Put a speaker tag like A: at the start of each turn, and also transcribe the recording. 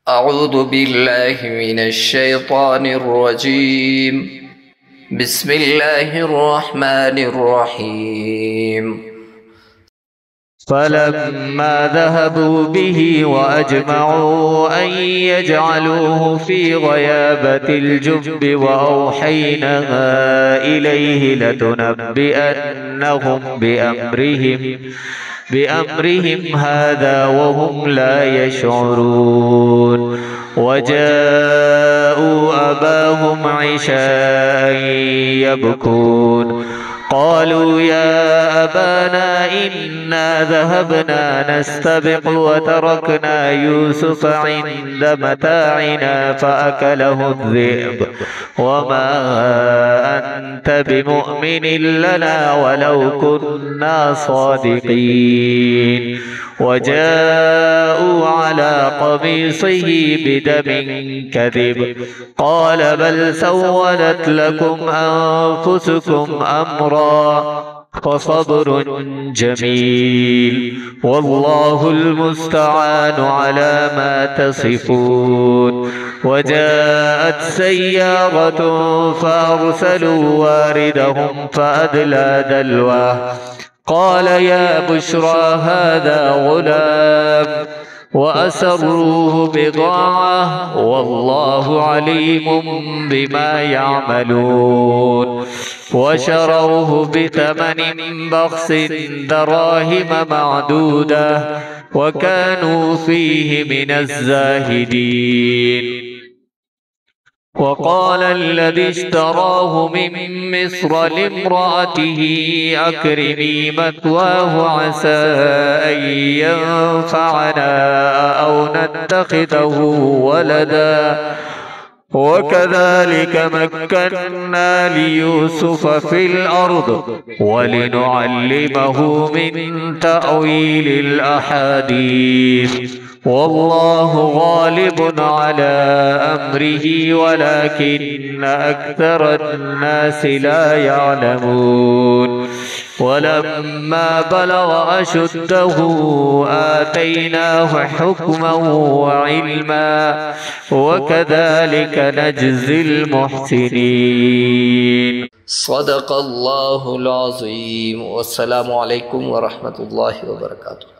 A: أعوذ بالله من الشيطان الرجيم. بسم الله الرحمن الرحيم.
B: فلما ذهبوا به وأجمعوا أن يجعلوه في غيابة الجب وأوحينا إليه لتنبئنهم بأمرهم هذا وهم لا يشعرون. وجاءوا أباهم عشاء يبكون قالوا يا أبانا إنا ذهبنا نستبق وتركنا يوسف عند متاعنا فأكله الذئب وما أنت بمؤمن لنا ولو كنا صادقين. وجاءوا على قميصه بدم كذب قال بل سولت لكم أنفسكم أمرا فصبر جميل والله المستعان على ما تصفون. وجاءت سيارة فأرسلوا واردهم فأدلى دلوه قال يا بشرى هذا غلام وأسروه بضاعة والله عليم بما يعملون. وشروه بثمن بخس دراهم معدودة وكانوا فيه من الزاهدين. وقال الذي اشتراه من مصر لامرأته أكرمي مثواه عسى أن ينفعنا أو نتخذه ولدا وكذلك مكنا ليوسف في الأرض ولنعلمه من تأويل الأحاديث والله غالب على أمره ولكن أكثر الناس لا يعلمون. ولما بلغ أشده آتيناه حكما وعلما وكذلك نجزي المحسنين.
A: صدق الله العظيم. والسلام عليكم ورحمة الله وبركاته.